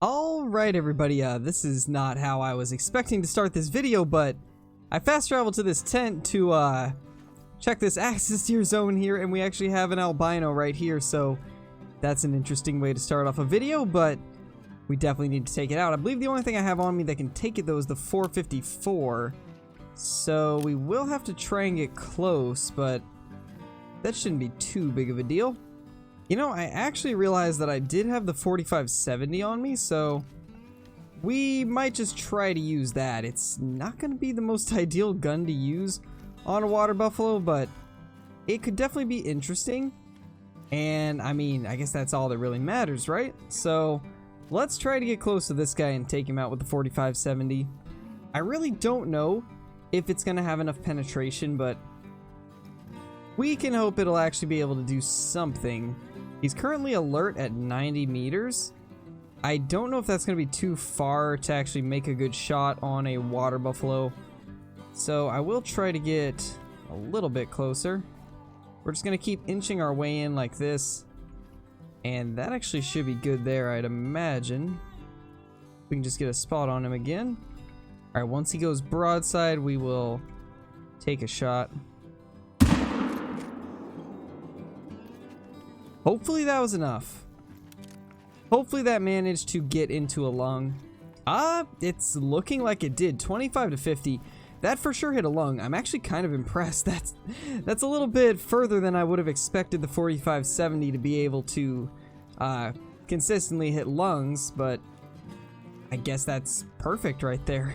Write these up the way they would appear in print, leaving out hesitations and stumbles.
Alright everybody, this is not how I was expecting to start this video, but I fast traveled to this tent to check this access deer zone here, and we actually have an albino right here, so that's an interesting way to start off a video, but we definitely need to take it out. I believe the only thing I have on me that can take it though is the 454, so we will have to try and get close, but that shouldn't be too big of a deal. You know, I actually realized that I did have the 4570 on me, so we might just try to use that. It's not going to be the most ideal gun to use on a water buffalo, but it could definitely be interesting. And I mean, I guess that's all that really matters, right? So let's try to get close to this guy and take him out with the 4570. I really don't know if it's going to have enough penetration, but we can hope it'll actually be able to do something. He's currently alert at 90 meters. I don't know if that's going to be too far to actually make a good shot on a water buffalo. So I will try to get a little bit closer. We're just going to keep inching our way in like this. And that actually should be good there, I'd imagine. We can just get a spot on him again. Alright, once he goes broadside, we will take a shot. Hopefully that was enough. Hopefully that managed to get into a lung. It's looking like it did. 25 to 50. That for sure hit a lung. I'm actually kind of impressed. That's a little bit further than I would have expected the 4570 to be able to consistently hit lungs, but I guess that's perfect right there.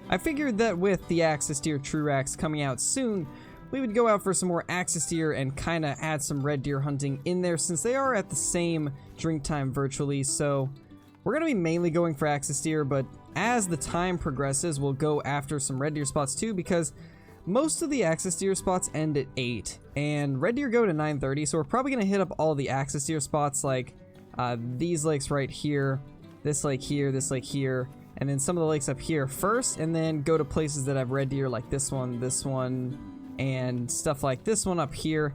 I figured that with the Axis Deer Truracs coming out soon, we would go out for some more axis deer and kind of add some red deer hunting in there since they are at the same drink time virtually. So we're going to be mainly going for axis deer, but as the time progresses, we'll go after some red deer spots too, because most of the axis deer spots end at 8 and red deer go to 9:30. So we're probably going to hit up all the axis deer spots like these lakes right here, this lake here, this lake here, and then some of the lakes up here first, and then go to places that have red deer like this one, and stuff like this one up here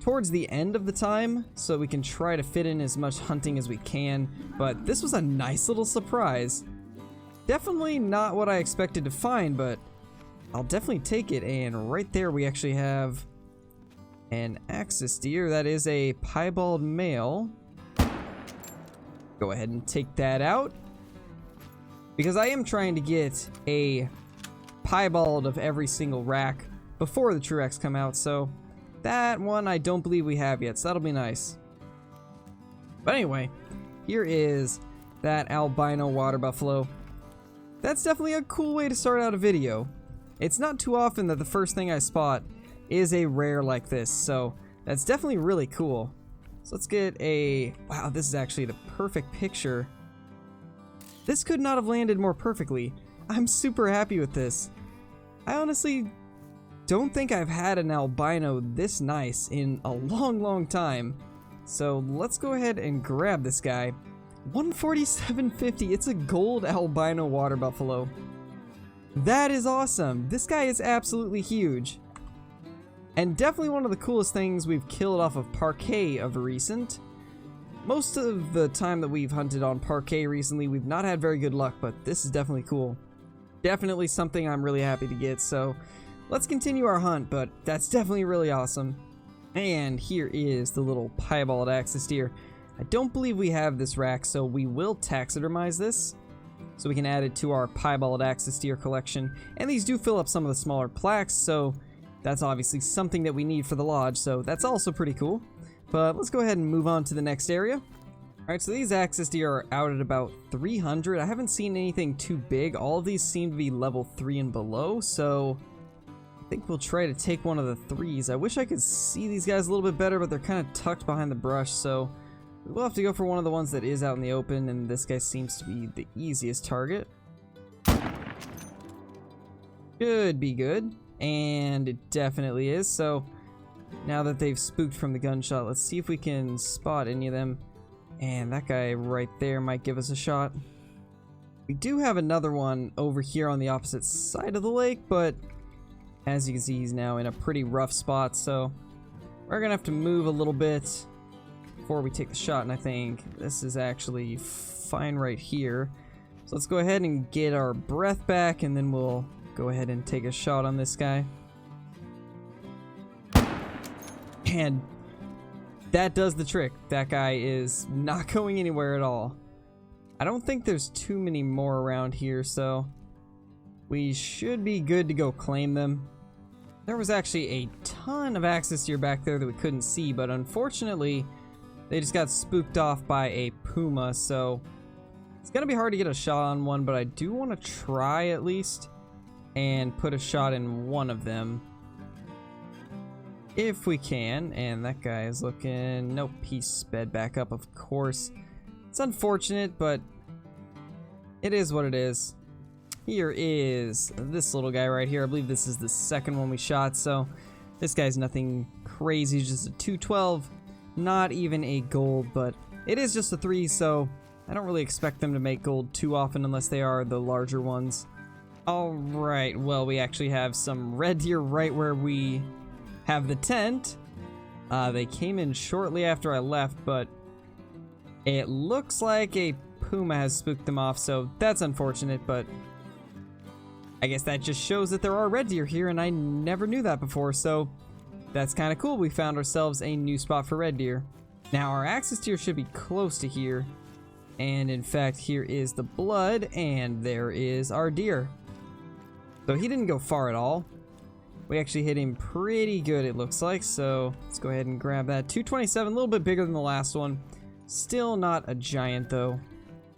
towards the end of the time, so we can try to fit in as much hunting as we can. But this was a nice little surprise. Definitely not what I expected to find, but I'll definitely take it. And right there we actually have an axis deer. That is a piebald male. Go ahead and take that out, because I am trying to get a piebald of every single rack before the Truracs come out, so that one I don't believe we have yet, so that'll be nice. But anyway, here is that albino water buffalo. That's definitely a cool way to start out a video. It's not too often that the first thing I spot is a rare like this, so that's definitely really cool. So let's get a... Wow, this is actually the perfect picture. This could not have landed more perfectly. I'm super happy with this. I honestly don't think I've had an albino this nice in a long time. So let's go ahead and grab this guy. 147.50. It's a gold albino water buffalo. That is awesome. This guy is absolutely huge. And definitely one of the coolest things we've killed off of Parque of recent. Most of the time that we've hunted on Parque recently, we've not had very good luck, but this is definitely cool. Definitely something I'm really happy to get, so let's continue our hunt, but that's definitely really awesome. And here is the little piebald axis deer. I don't believe we have this rack, so we will taxidermize this so we can add it to our piebald axis deer collection. And these do fill up some of the smaller plaques, so that's obviously something that we need for the lodge, so that's also pretty cool. But let's go ahead and move on to the next area. Alright, so these axis deer are out at about 300. I haven't seen anything too big. All of these seem to be level 3 and below, so I think we'll try to take one of the 3s. I wish I could see these guys a little bit better, but they're kind of tucked behind the brush, so we'll have to go for one of the ones that is out in the open, and this guy seems to be the easiest target. Should be good, and it definitely is. So now that they've spooked from the gunshot, let's see if we can spot any of them. And that guy right there might give us a shot. We do have another one over here on the opposite side of the lake, but as you can see, he's now in a pretty rough spot, so we're gonna have to move a little bit. before we take the shot, and I think this is actually fine right here. So let's go ahead and get our breath back, and then we'll go ahead and take a shot on this guy. And that does the trick. That guy is not going anywhere at all. I don't think there's too many more around here, so we should be good to go claim them. There was actually a ton of axis deer back there that we couldn't see, but unfortunately, they just got spooked off by a puma, so it's gonna be hard to get a shot on one, but I do want to try at least and put a shot in one of them if we can. And that guy is looking, nope, he sped back up, of course. It's unfortunate, but it is what it is. Here is this little guy right here. I believe this is the second one we shot, so this guy's nothing crazy, just a 212, not even a gold, but it is just a 3, so I don't really expect them to make gold too often unless they are the larger ones. Alright, well, we actually have some red deer right where we have the tent. They came in shortly after I left, but it looks like a puma has spooked them off, so that's unfortunate, but I guess that just shows that there are red deer here, and I never knew that before, so that's kind of cool. We found ourselves a new spot for red deer. Now, our axis deer should be close to here. And in fact, here is the blood, and there is our deer. So he didn't go far at all. We actually hit him pretty good, it looks like. So let's go ahead and grab that. 227, a little bit bigger than the last one. Still not a giant, though.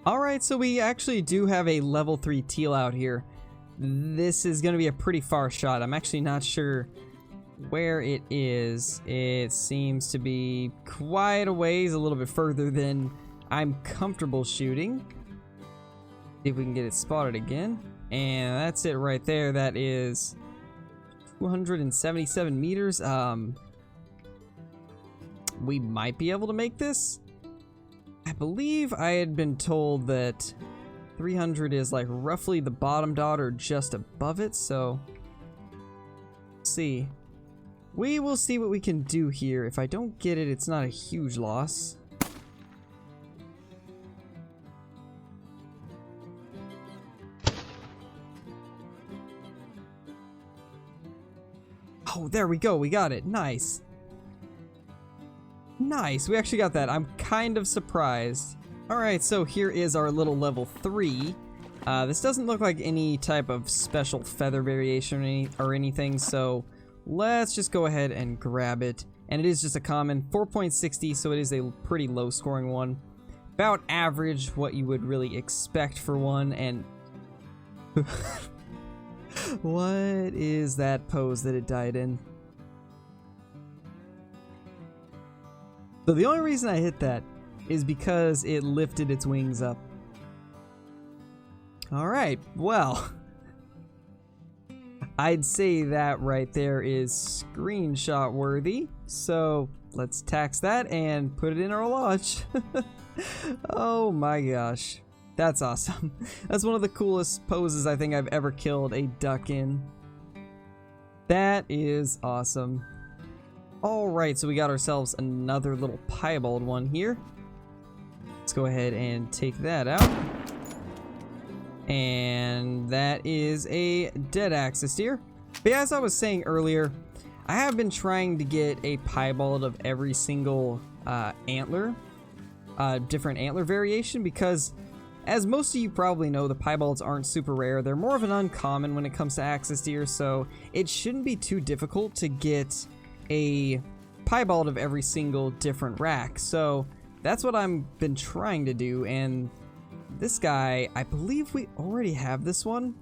Alright, so we actually do have a level 3 teal out here. This is going to be a pretty far shot. I'm actually not sure where it is. It seems to be quite a ways, a little bit further than I'm comfortable shooting. See if we can get it spotted again. And that's it right there. That is 277 meters. We might be able to make this. I believe I had been told that 300 is like roughly the bottom dot or just above it, so let's see. We will see what we can do here. If I don't get it, it's not a huge loss. Oh, there we go. We got it. Nice. Nice. We actually got that. I'm kind of surprised. Alright, so here is our little level 3. This doesn't look like any type of special feather variation or anything, so let's just go ahead and grab it. And it is just a common 4.60, so it is a pretty low scoring one. About average, what you would really expect for one, and what is that pose that it died in? So the only reason I hit that is because it lifted its wings up. Alright, well, I'd say that right there is screenshot worthy. So let's tax that and put it in our lodge. Oh my gosh. That's awesome. That's one of the coolest poses I think I've ever killed a duck in. That is awesome. Alright, so we got ourselves another little piebald one here. Let's go ahead and take that out. And that is a dead axis deer. But yeah, as I was saying earlier, I have been trying to get a piebald of every single antler, different antler variation, because as most of you probably know, the piebalds aren't super rare. They're more of an uncommon when it comes to axis deer, so it shouldn't be too difficult to get a piebald of every single different rack. So that's what I've been trying to do, and this guy, I believe we already have this one.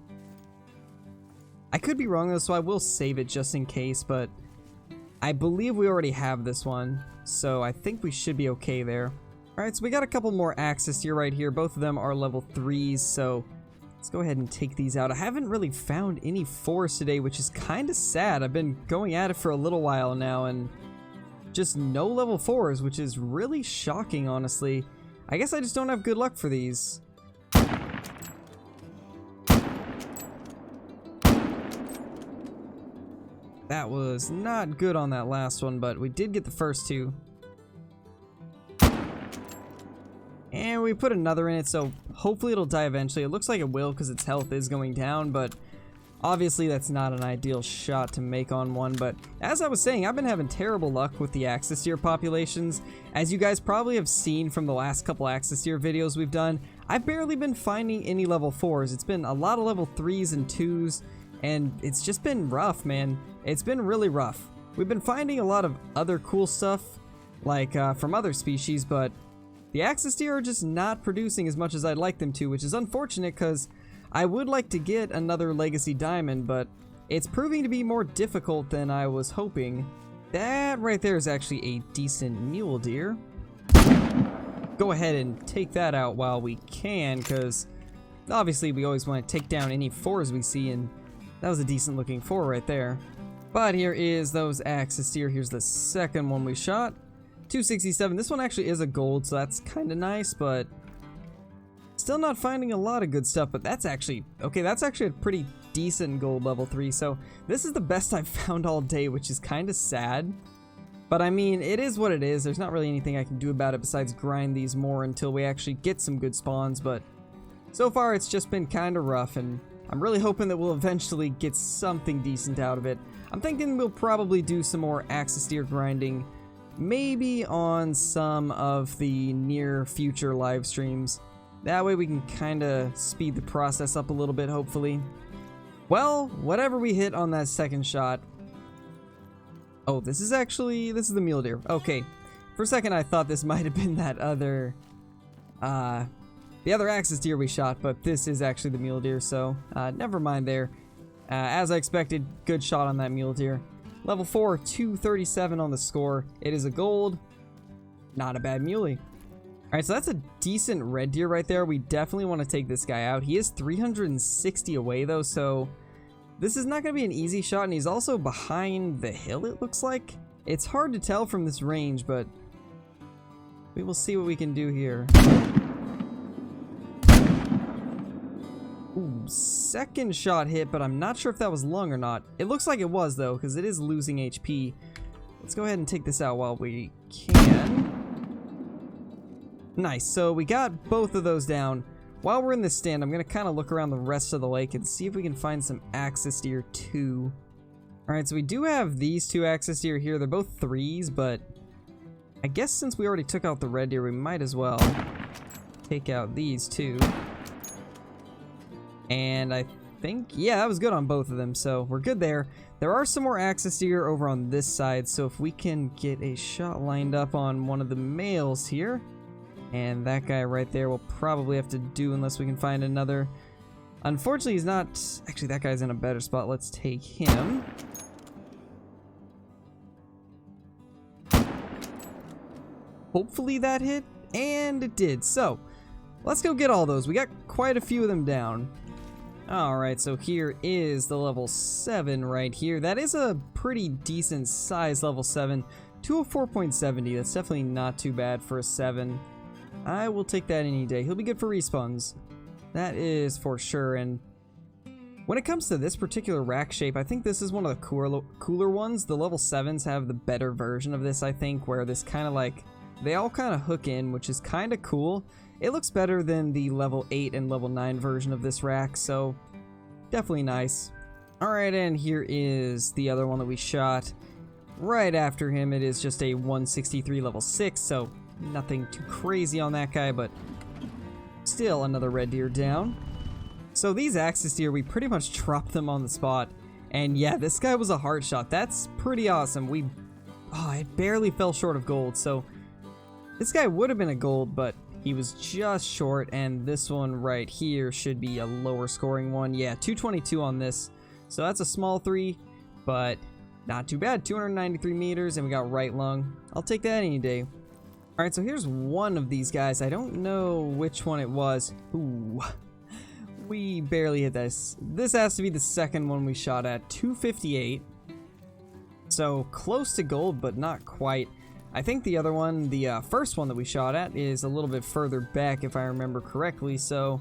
I could be wrong though, so I will save it just in case, but I believe we already have this one, so I think we should be okay there. Alright, so we got a couple more axis here right here. Both of them are level 3s, so let's go ahead and take these out. I haven't really found any 4s today, which is kind of sad. I've been going at it for a little while now, and just no level 4s, which is really shocking, honestly. I guess I just don't have good luck for these. That was not good on that last one, but we did get the first two. And we put another in it, so hopefully it'll die eventually. It looks like it will because its health is going down, but obviously that's not an ideal shot to make on one. But as I was saying, I've been having terrible luck with the axis deer populations. As you guys probably have seen from the last couple axis deer videos we've done, I've barely been finding any level 4s. It's been a lot of level 3s and 2s, and it's just been rough, man. It's been really rough. We've been finding a lot of other cool stuff, like from other species, but the axis deer are just not producing as much as I'd like them to, which is unfortunate because I would like to get another legacy diamond, but it's proving to be more difficult than I was hoping. That right there is actually a decent mule deer. Go ahead and take that out while we can, because obviously we always want to take down any 4s we see, and that was a decent looking 4 right there. But here is those axis deer. Here's the second one we shot. 267. This one actually is a gold, so that's kind of nice, but still not finding a lot of good stuff. But that's actually, okay, that's actually a pretty decent gold level 3. So this is the best I've found all day, which is kind of sad. But I mean, it is what it is. There's not really anything I can do about it besides grind these more until we actually get some good spawns. But so far, it's just been kind of rough, and I'm really hoping that we'll eventually get something decent out of it. I'm thinking we'll probably do some more axis deer grinding, maybe on some of the near future live streams. That way we can kind of speed the process up a little bit, hopefully. Well, whatever we hit on that second shot. Oh, this is the mule deer. Okay, for a second I thought this might have been that other, the other axis deer we shot, but this is actually the mule deer, so never mind there. As I expected, good shot on that mule deer. Level 4, 237 on the score. It is a gold. Not a bad muley. Alright, so that's a decent red deer right there. We definitely want to take this guy out. He is 360 away though, so this is not going to be an easy shot, and he's also behind the hill, it looks like. It's hard to tell from this range, but we will see what we can do here. Ooh, second shot hit, but I'm not sure if that was lung or not. It looks like it was, though, because it is losing HP. Let's go ahead and take this out while we can. Nice, so we got both of those down. While we're in this stand, I'm going to kind of look around the rest of the lake and see if we can find some axis deer, too. Alright, so we do have these 2 axis deer here. They're both 3s, but I guess since we already took out the red deer, we might as well take out these 2. And I think, yeah, that was good on both of them, so we're good there. There are some more axis deer over on this side, so if we can get a shot lined up on one of the males here, and that guy right there will probably have to do unless we can find another. Unfortunately, he's not, actually that guy's in a better spot. Let's take him. Hopefully that hit, and it did. So let's go get all those. We got quite a few of them down. Alright, so here is the level 7 right here. That is a pretty decent size level 7. 204.70, that's definitely not too bad for a 7. I will take that any day. He'll be good for respawns. That is for sure, and when it comes to this particular rack shape, I think this is one of the cooler ones. The level 7s have the better version of this, I think, where this kind of like, they all kind of hook in, which is kind of cool. It looks better than the level 8 and level 9 version of this rack, so definitely nice. Alright, and here is the other one that we shot. Right after him, it is just a 163 level 6, so nothing too crazy on that guy, but still another red deer down. So these axis deer, we pretty much dropped them on the spot. And yeah, this guy was a hard shot. That's pretty awesome. It barely fell short of gold, so this guy would have been a gold, but he was just short, and this one right here should be a lower scoring one. Yeah, 222 on this. So that's a small 3, but not too bad. 293 meters, and we got right lung. I'll take that any day. Alright, so here's one of these guys. I don't know which one it was. Ooh, we barely hit this. This has to be the second one we shot at. 258. So close to gold, but not quite. I think the other one, the first one that we shot at, is a little bit further back if I remember correctly, so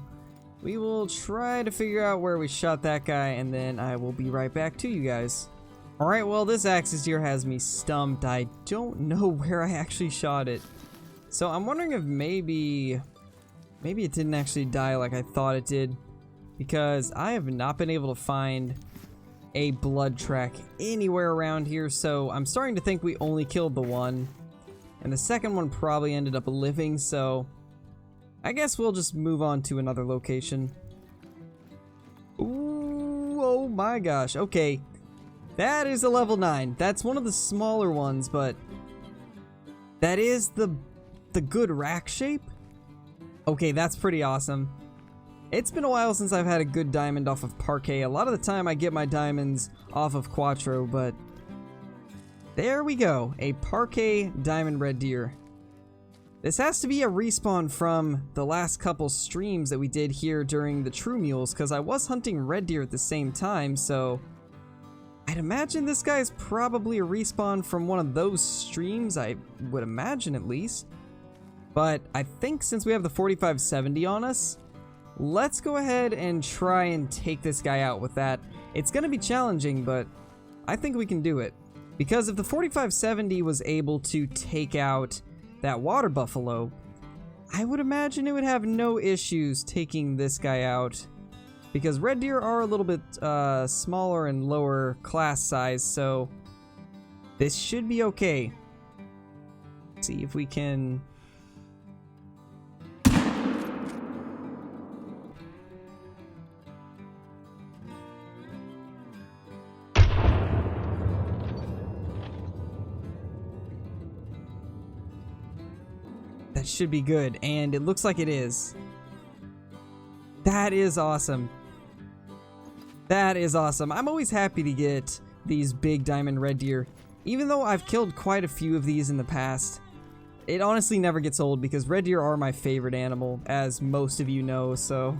we will try to figure out where we shot that guy, and then I will be right back to you guys. Alright, well, this axis deer has me stumped. I don't know where I actually shot it. So I'm wondering if maybe Maybe it didn't actually die like I thought it did, because I have not been able to find a blood track anywhere around here, so I'm starting to think we only killed the one, and the second one probably ended up living, so I guess we'll just move on to another location. Ooh, oh my gosh, okay. That is a level 9. That's one of the smaller ones, but that is the good rack shape? Okay, that's pretty awesome. It's been a while since I've had a good diamond off of Parque. A lot of the time I get my diamonds off of Quattro, but there we go. A Parque diamond red deer. This has to be a respawn from the last couple streams that we did here during the True Mules, because I was hunting red deer at the same time, so I'd imagine this guy is probably a respawn from one of those streams, I would imagine at least. But I think since we have the 4570 on us, let's go ahead and try and take this guy out with that. It's going to be challenging, but I think we can do it. Because if the 4570 was able to take out that water buffalo, I would imagine it would have no issues taking this guy out. Because red deer are a little bit smaller and lower class size, so this should be okay. Let's see if we can... That should be good, and it looks like it is. That is awesome. That is awesome. I'm always happy to get these big diamond red deer. Even though I've killed quite a few of these in the past, it honestly never gets old because red deer are my favorite animal, as most of you know, so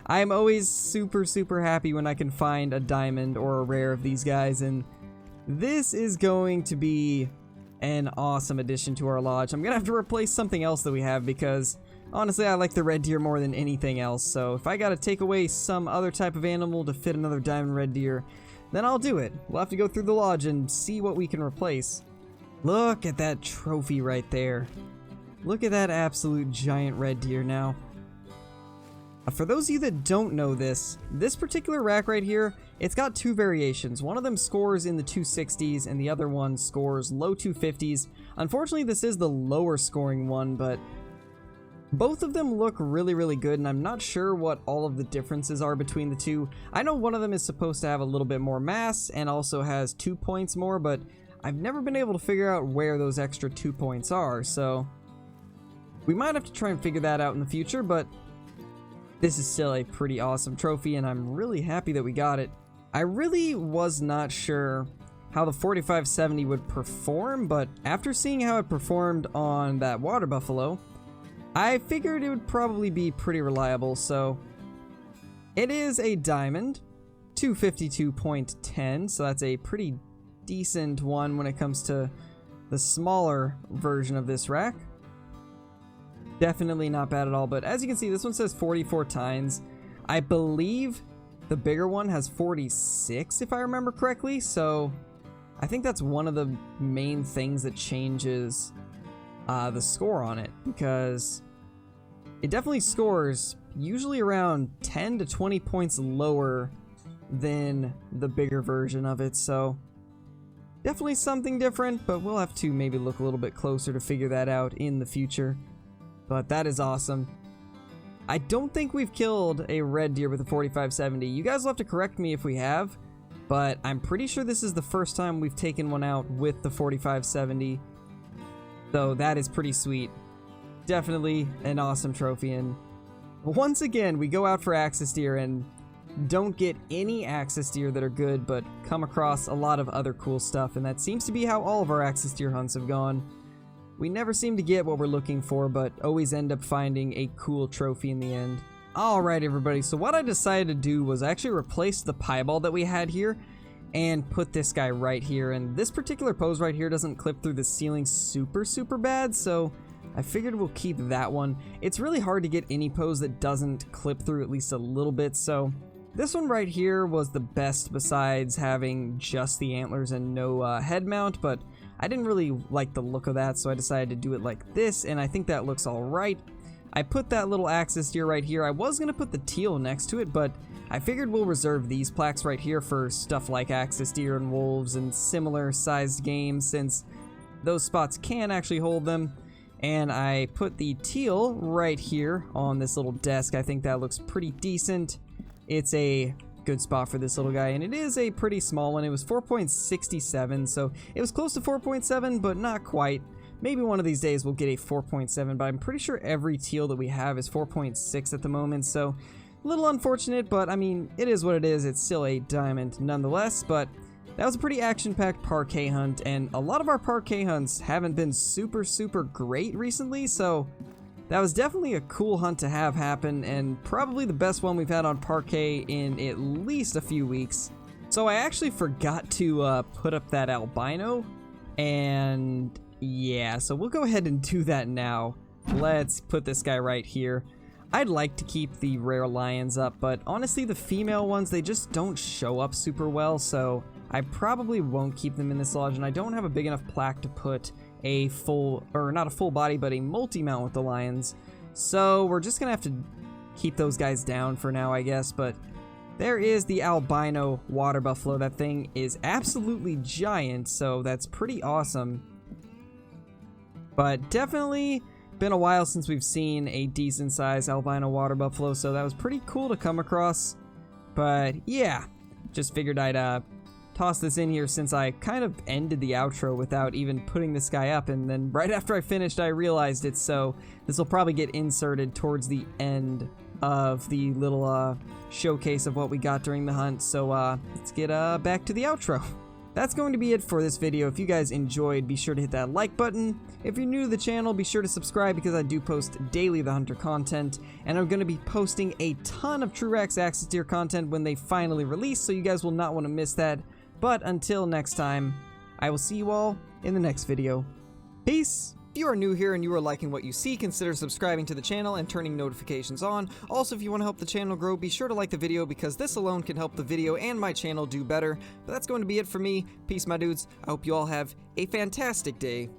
I'm always super happy when I can find a diamond or a rare of these guys, and this is going to be an awesome addition to our lodge. I'm gonna have to replace something else that we have because honestly I like the red deer more than anything else, so if I gotta take away some other type of animal to fit another diamond red deer, then I'll do it. We'll have to go through the lodge and see what we can replace. Look at that trophy right there. Look at that absolute giant red deer now. For those of you that don't know this particular rack right here, it's got two variations. One of them scores in the 260s and the other one scores low 250s. Unfortunately, this is the lower scoring one, but both of them look really good, and I'm not sure what all of the differences are between the two. I know one of them is supposed to have a little bit more mass and also has 2 points more, but I've never been able to figure out where those extra 2 points are, so we might have to try and figure that out in the future, but this is still a pretty awesome trophy, and I'm really happy that we got it. I really was not sure how the 4570 would perform, but after seeing how it performed on that water buffalo, I figured it would probably be pretty reliable, so it is a diamond, 252.10, so that's a pretty decent one when it comes to the smaller version of this rack. Definitely not bad at all, but as you can see, this one says 44 tines. I believe the bigger one has 46, if I remember correctly, so I think that's one of the main things that changes the score on it, because it definitely scores usually around 10 to 20 points lower than the bigger version of it, so definitely something different, but we'll have to maybe look a little bit closer to figure that out in the future. But that is awesome. I don't think we've killed a red deer with a 4570. You guys will have to correct me if we have, but I'm pretty sure this is the first time we've taken one out with the 4570. So that is pretty sweet. Definitely an awesome trophy, and once again we go out for axis deer and don't get any axis deer that are good, but come across a lot of other cool stuff, and that seems to be how all of our axis deer hunts have gone. We never seem to get what we're looking for, but always end up finding a cool trophy in the end. Alright everybody, so what I decided to do was actually replace the piebald that we had here and put this guy right here, and this particular pose right here doesn't clip through the ceiling super bad, so I figured we'll keep that one. It's really hard to get any pose that doesn't clip through at least a little bit, so this one right here was the best besides having just the antlers and no head mount, but I didn't really like the look of that, so I decided to do it like this, and I think that looks alright. I put that little axis deer right here. I was going to put the teal next to it, but I figured we'll reserve these plaques right here for stuff like axis deer and wolves and similar sized games, since those spots can actually hold them. And I put the teal right here on this little desk. I think that looks pretty decent. It's a good spot for this little guy, and it is a pretty small one. It was 4.67, so it was close to 4.7, but not quite. Maybe one of these days we'll get a 4.7, but I'm pretty sure every teal that we have is 4.6 at the moment, so a little unfortunate, but I mean, it is what it is. It's still a diamond nonetheless. But that was a pretty action-packed parquet hunt, and a lot of our parquet hunts haven't been super great recently, so that was definitely a cool hunt to have happen, and probably the best one we've had on parquet in at least a few weeks. So I actually forgot to put up that albino, and yeah, so we'll go ahead and do that now. Let's put this guy right here. I'd like to keep the rare lions up, but honestly the female ones, they just don't show up super well, so I probably won't keep them in this lodge, and I don't have a big enough plaque to put a full, or not a full body, but a multi-mount with the lions. So we're just gonna have to keep those guys down for now, I guess. But there is the albino water buffalo. That thing is absolutely giant, so that's pretty awesome. But definitely been a while since we've seen a decent sized albino water buffalo, so that was pretty cool to come across. But yeah, just figured I'd toss this in here since I kind of ended the outro without even putting this guy up, and then right after I finished I realized it, so this will probably get inserted towards the end of the little showcase of what we got during the hunt. So let's get back to the outro. That's going to be it for this video. If you guys enjoyed, be sure to hit that like button. If you're new to the channel, be sure to subscribe because I do post daily the hunter content, and I'm going to be posting a ton of Truracs axis deer content when they finally release, so you guys will not want to miss that. But until next time, I will see you all in the next video. Peace! If you are new here and you are liking what you see, consider subscribing to the channel and turning notifications on. Also, if you want to help the channel grow, be sure to like the video because this alone can help the video and my channel do better. But that's going to be it for me. Peace, my dudes. I hope you all have a fantastic day.